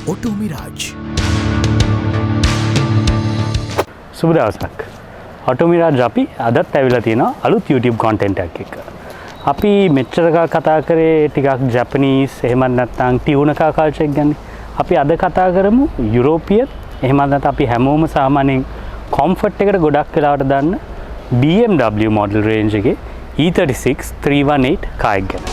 Auto මිරාජ්. සුබ දවසක්. Auto මිරාජ් අපි අදත් ඇවිල්ලා තියෙනවා අලුත් YouTube content එකක් එක්ක. අපි මෙච්චර කතා කරේ ටිකක් ජැපනීස් එහෙම නැත්නම් ටියුන කා කල්චර් එක ගැන. අපි අද කතා කරමු යුරෝපියන් එහෙම නැත්නම් අපි හැමෝම සාමාන්‍යයෙන් කොම්ෆර්ට් එකට ගොඩක් වෙලාවට දාන්න BMW model range එකේ e36 318 කාර් එක ගැන.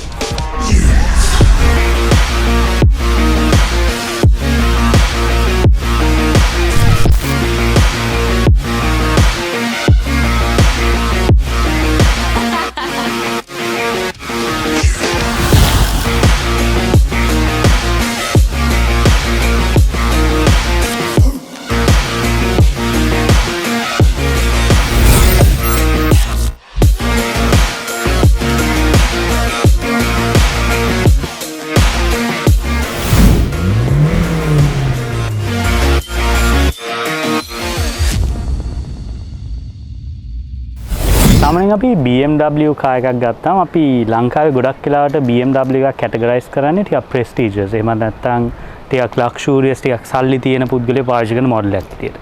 සාමාන්‍යයෙන් අපි BMW කාර් එකක් ගත්තාම අපි ලංකාවේ ගොඩක් වෙලාවට BMW එකක් කැටගරයිස් කරන්නේ ටිකක් ප්‍රෙස්ටිජියස් එහෙම නැත්නම් ටිකක් ලක්ෂූරියස් ටිකක් සල්ලි තියෙන පුද්ගලයෝ පාවිච්චි කරන මොඩල් එකක් විදියට.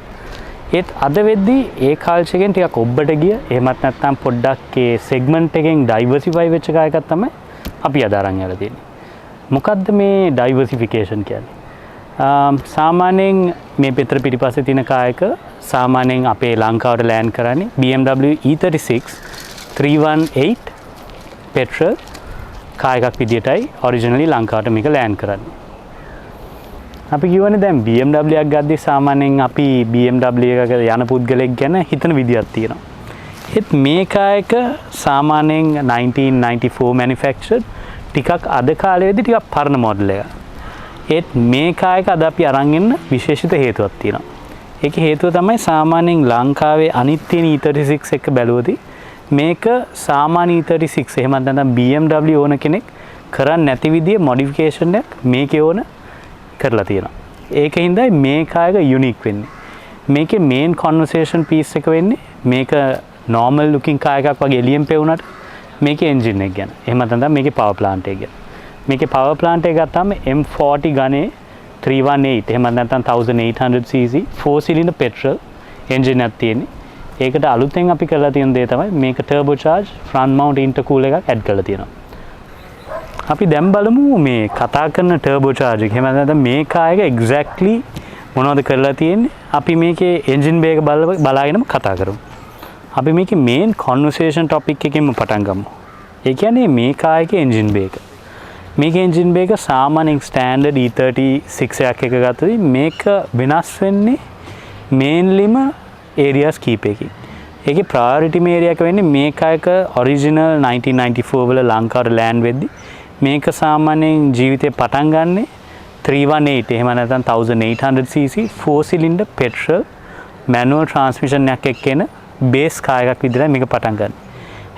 ඒත් අද වෙද්දී ඒ කල්චර් එකෙන් ටිකක් ඔබ්බට ගිය එහෙමත් නැත්නම් පොඩ්ඩක් ඒ සෙග්මන්ට් එකෙන් ඩයිවර්සිෆයි වෙච්ච කාර් එකක් තමයි අපි අද අරන් යලා තියෙන්නේ. මොකද්ද මේ ඩයිවර්සිෆිකේෂන් කියන්නේ? සාමාන්‍යයෙන් මේ පෙත්‍ර පිටිපස්සේ තියෙන කාර් එක සාමාන්‍යයෙන් අපේ ලංකාවට ලෑන්ඩ් කරන්නේ BMW e36 318 petrol කාර් එකක් විදියටයි ඔරිජිනලි ලංකාවට මේක ලෑන්ඩ් කරන්නේ. අපි කියවනේ දැන් BMW එකක් ගද්දි සාමාන්‍යයෙන් අපි BMW එකක යන පුද්ගලෙක් ගැන හිතන විදියක් තියෙනවා. ඒත් මේ කාර් එක සාමාන්‍යයෙන් 1994 manufactured ටිකක් අද කාලේදී ටිකක් පරණ මොඩල් එකක්. ඒත් මේ කාර් එක අද අපි අරන් ඉන්න විශේෂිත හේතුවක් තියෙනවා. ඒකේ හේතුව තමයි සාමාන්‍යයෙන් ලංකාවේ අනිත් තියෙන e36 එක බැලුවදී මේක සාමාන්‍ය e36 එහෙම නැත්නම් BMW ඕන කෙනෙක් කරන්නේ නැති විදිහේ මොඩිෆිකේෂන් එකක් මේකේ ඕන කරලා තියෙනවා. ඒකින්දයි මේ කාර් එක යුනික් වෙන්නේ. මේකේ මේන් කන්වර්සේෂන් පීස් එක වෙන්නේ මේක normal looking කාර් එකක් වගේ එළියෙන් පෙවුනට මේකේ එන්ජින් එක ගැන. එහෙම නැත්නම් මේකේ පවර් ප්ලාන්ට් එක ගැන. මේකේ පවර් ප්ලාන්ට් එක ගත්තාම M40 ගණේ 318 එහෙම නැත්නම් 1800cc 4 cylinder petrol engine එකක් තියෙන්නේ. ඒකට අලුතෙන් අපි කරලා තියෙන දේ තමයි මේක turbo charge front mount intercooler එකක් add කරලා තියෙනවා. අපි දැන් බලමු මේ කතා කරන turbo charge එක. එහෙම නැත්නම් මේ කාර් එක exactly මොනවද කරලා තියෙන්නේ? අපි මේකේ engine bay එක බලාගෙනම කතා කරමු. අපි මේකේ main conversation topic එකකින්ම පටන් ගමු. ඒ කියන්නේ මේ කාර් එකේ engine bay එක. මේක එන්ජින් බේක සාමාන්‍යයෙන් ස්ටෑන්ඩඩ් E36 එකක් එක ගත්තදී මේක වෙනස් වෙන්නේ මේන්ලිම ඒරියාස් කීපයකින්. ඒකේ ප්‍රයොරිටිම ඒරියා එක වෙන්නේ මේක එක ඔරිජිනල් 1994 වල ලංකාවට ලෑන්ඩ් වෙද්දි මේක සාමාන්‍යයෙන් ජීවිතේ පටන් ගන්නෙ 318 එහෙම නැත්නම් 1800cc 4 cylinder petrol manual transmission එකක් එක්කෙන බේස් කාර් එකක් විදිහට මේක පටන් ගන්න.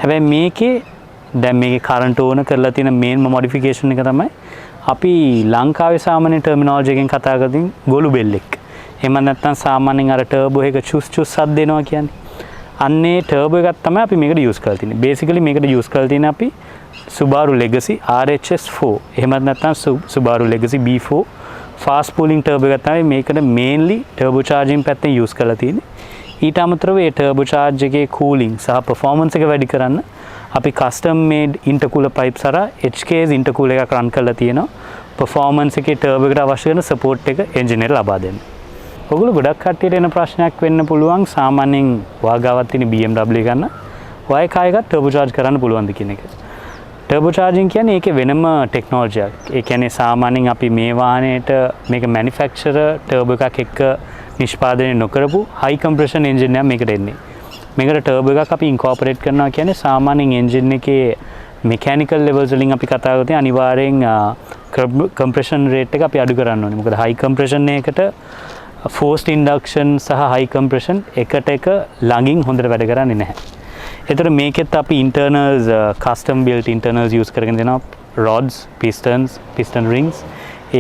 හැබැයි මේකේ දැන් මේකේ කරන්ට් ඕන කරලා තියෙන මේන්ම මොඩිෆිකේෂන් එක තමයි අපි ලංකාවේ සාමාන්‍ය ටර්මිනොලොජි එකෙන් කතා කරද්දී ගොළු බෙල් එක. එහෙම නැත්නම් සාමාන්‍යයෙන් අර ටර්බෝ එක චුස් චුස් සද්ද දෙනවා කියන්නේ. අන්නේ ටර්බෝ එකක් තමයි අපි මේකට යූස් කරලා තියෙන්නේ. බේසිකලි මේකට යූස් කරලා තියෙන්නේ අපි Subaru Legacy RHS4 එහෙම නැත්නම් Subaru Legacy B4 fast cooling turbo එකක් තමයි මේකට mainly turbo charging පැත්තෙන් යූස් කරලා තියෙන්නේ. ඊට අමතරව මේ turbo charge එකේ cooling සහ performance එක වැඩි කරන්න අපි custom made intercooler pipes හරහා HK's intercooler එකක් run කරලා තියෙනවා. performance එකේ turbo එකට අවශ්‍ය කරන support එක engine එකට ලබා දෙන්න. ඔයගොල්ලෝ ගොඩක් කට්ටියට එන ප්‍රශ්නයක් වෙන්න පුළුවන් සාමාන්‍යයෙන් වාගාවක් තියෙන BMW ගන්න ඔය කාර් එකක් turbo charge කරන්න පුළුවන්ද කියන එක. turbo charging කියන්නේ ඒකේ වෙනම ටෙක්නොලොජි එකක්. ඒ කියන්නේ සාමාන්‍යයෙන් අපි මේ වාහනේට මේක manufacturer turbo එකක් එක්ක නිෂ්පාදනය නොකරපු high compression engine එකක් මේකට එන්නේ. මේකට turbo එකක් අපි incorporate කරනවා කියන්නේ සාමාන්‍යයෙන් engine එකේ mechanical levels වලින් අපි කතා කරද්දී අනිවාර්යෙන් compression rate එක අපි අඩු කරන්න ඕනේ. මොකද high compression එකකට forced induction සහ high compression එකට එක ළඟින් හොඳට වැඩ කරන්නේ නැහැ. ඒතර මේකෙත් අපි internals custom built internals use කරගෙන දෙනවා rods, pistons, piston rings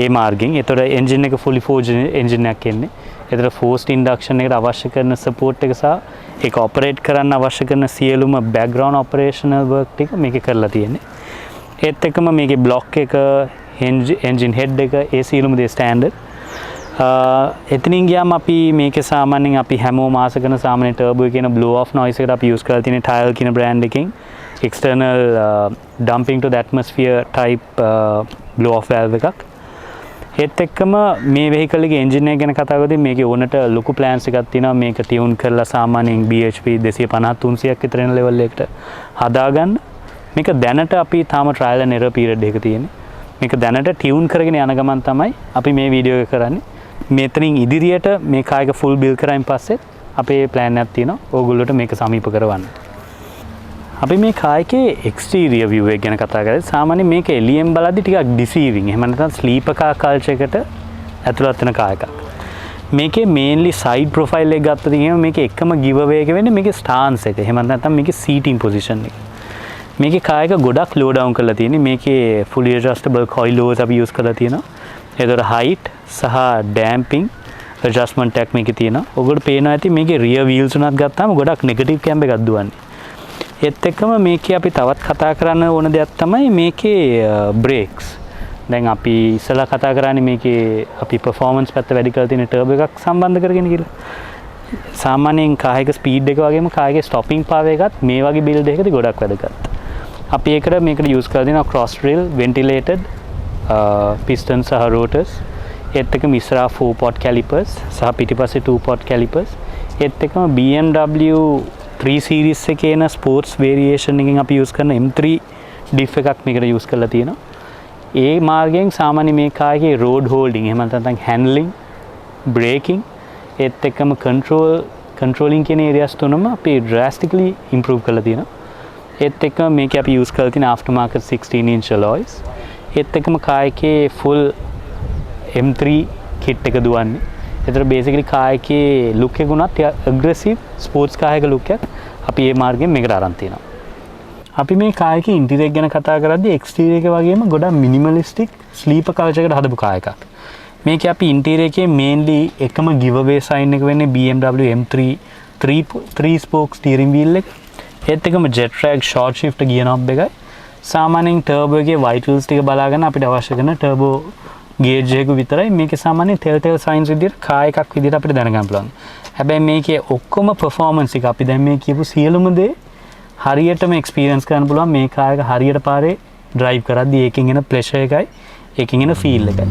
ඒ මාර්ගෙන්. ඒතර engine එක fully forged engine එකක් එන්නේ. ඒතර forced induction එකට අවශ්‍ය කරන support එක සහ ඒක ඔපරේට් කරන්න අවශ්‍ය කරන සියලුම background operational work ටික මේකේ කරලා තියෙන්නේ. ඒත් එක්කම මේකේ block එක engine head එක ඒ සියලුම දේ standard. එතනින් ගියාම අපි මේකේ සාමාන්‍යයෙන් අපි හැමෝම ආස කරන සාමාන්‍ය ටර්බෝ කියන blow off noise එකට අපි use කරලා තියෙන tile කියන brand එකකින් external dumping to the atmosphere type blow off valve එකක්. ඒත් එක්කම මේ vehicle එකේ engine එක ගැන කතා කරද්දී මේකේ ඕනට ලොකු plans එකක් තියෙනවා මේක tune කරලා සාමාන්‍යයෙන් BHP 250 300ක් විතර එන level එකකට හදාගන්න. මේක දැනට අපි තාම trial and error period එකක තියෙන්නේ. මේක දැනට tune කරගෙන යන ගමන් තමයි අපි මේ වීඩියෝ එක කරන්නේ. මෙතනින් ඉදිරියට මේ කායක ෆුල් බිල් කරායින් පස්සේ අපේ ප්ලෑන් එකක් තියෙනවා ඕගොල්ලෝට මේක සමීප කරවන්න. අපි මේ කායකේ එක්ස්ටීරියර් view එක ගැන කතා කරලා සාමාන්‍යයෙන් මේක එළියෙන් බලද්දි ටිකක් ඩිසීවිං. එහෙම නැත්නම් ස්ලීපර් කාර් කල්චර් එකට ඇතුළත් වෙන කාර් එකක්. මේකේ මේන්ලි සයිඩ් ප්‍රොෆයිල් එක ගත්තොත් එහෙම මේකේ එකම ගිව අවේ එක වෙන්නේ මේකේ ස්ටාන්ස් එක. එහෙම නැත්නම් මේකේ සීටින් පොසිෂන් එක. මේකේ කාර් එක ගොඩක් ලෝ ඩවුන් කරලා තියෙන්නේ. මේකේ fully adjustable coilovers අපි use කරලා තියෙනවා. ඒතර height සහ damping adjustment එකක් මේකේ තියෙනවා. ඔයගොල්ලෝ පේනවා ඇති මේකේ rear wheels උනත් ගත්තාම ගොඩක් negative cam එකක් දුවන්නේ. ඒත් එක්කම මේකේ අපි තවත් කතා කරන්න ඕන දෙයක් තමයි මේකේ brakes. දැන් අපි ඉස්සලා කතා කරන්නේ මේකේ අපි performance පැත්ත වැඩි කරලා තියෙන turbo එකක් සම්බන්ධ කරගෙන කියලා. සාමාන්‍යයෙන් කායක speed එක වගේම කායකේ stopping power එකත් මේ වගේ build එකකදී ගොඩක් වැදගත්. අපි මේකට use කරලා දෙනවා cross rail ventilated pistons සහ rotors. ඒත් එක්කම ඉස්සරහා 4 pot calipers සහ පිටිපස්සේ 2 pot calipers. ඒත් එක්කම BMW 3 series එකේ එන sports variation එකෙන් අපි use කරන M3 diff එකක් මේකට use කරලා තියෙනවා. ඒ මාර්ගයෙන් සාමාන්‍ය මේ කාර්යයේ road holding එහෙම නැත්නම් handling, braking ඒත් එක්කම controlling කියන areas තුනම අපි drastically improve කරලා තියෙනවා. ඒත් එක්කම මේක අපි use කරලා තියෙන aftermarket 16 inch alloys. ඒත් එක්කම කායකේ full M3 kit එක දුවන්නේ. ඒතර basically කායකේ look එක උනත් aggressive sports කායක look එකක් අපි මේ මාර්ගයෙන් මේකට අරන් තිනවා. අපි මේ කායකේ interior ගැන කතා කරද්දී exterior එක වගේම ගොඩක් minimalistic sleeper culture එකට හදපු කායකක්. මේකේ අපි interior එකේ mainly එකම giveaway sign එක වෙන්නේ BMW M3 3 spoke steering wheel එක. ඒත් එක්කම jet track short shift gear knob එකයි. සාමාන්‍යයෙන් turbo එකේ vitals ටික බලාගෙන අපිට අවශ්‍ය කරන turbo gauge එක විතරයි මේකේ සාමාන්‍යයෙන් telltale signs විදිහට කාර් එකක් විදිහට අපිට දැනගන්න පුළුවන්. හැබැයි මේකේ ඔක්කොම performance එක අපි දැන් මේ කියපු සියලුම දේ හරියටම experience කරන්න පුළුවන් මේ කාර් එක හරියට පාරේ drive කරද්දී ඒකෙන් එන pleasure එකයි ඒකෙන් එන feel එකයි.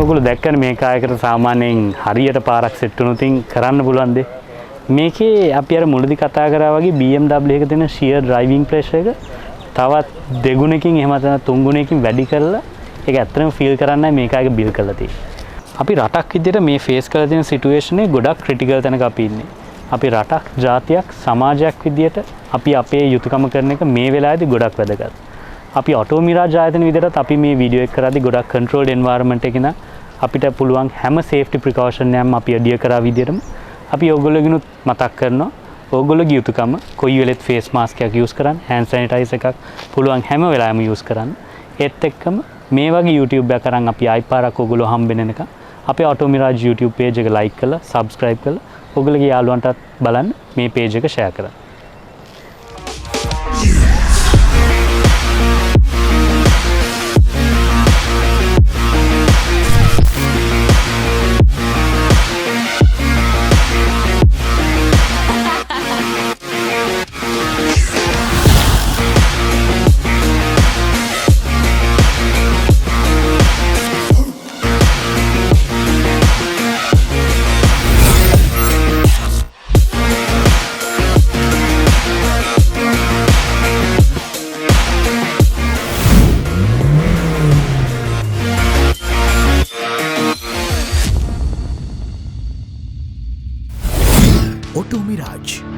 ඔයගොල්ලෝ දැක්කනේ මේ කායකට සාමාන්‍යයෙන් හරියට පාරක් සෙට් වුණොතින් කරන්න පුළුවන් දේ. මේකේ අපි අර මුලදී කතා කරා වගේ BMW එකේ තියෙන sheer driving pressure එක තවත් දෙගුණකින් එහෙම නැත්නම් තුන්ගුණයකින් වැඩි කරලා ඒක ඇත්තටම feel කරන්නයි මේ කායක build කරලා තියෙන්නේ. අපි රටක් විදිහට මේ face කරලා තියෙන situation එක ගොඩක් critical තැනක අපි ඉන්නේ. අපි රටක්, ජාතියක්, සමාජයක් විදිහට අපි අපේ යුතුයකම කරන එක මේ වෙලාවේදී ගොඩක් වැදගත්. අපි auto mirage ආයතන විදිහට අපි මේ වීඩියෝ එක කරද්දී ගොඩක් controlled environment එකකින් අපිට පුළුවන් හැම safety precaution එකක්ම අපි adhere කරා විදිහටම අපි ඕගොල්ලෝගෙනුත් මතක් කරනවා ඕගොල්ලෝගේ යුතුයකම කොයි වෙලෙත් face mask එකක් use කරන්න hand sanitizer එකක් පුළුවන් හැම වෙලාවෙම use කරන්න ඒත් එක්කම මේ වගේ YouTube එකක් අරන් අපි ආයි පාරක් ඕගොල්ලෝ හම්බෙන්න එක අපේ auto mirage YouTube page එක like කරලා subscribe කරලා ඕගොල්ලෝගේ යාළුවන්ටත් බලන්න මේ page එක share කරන්න. Auto Mirage.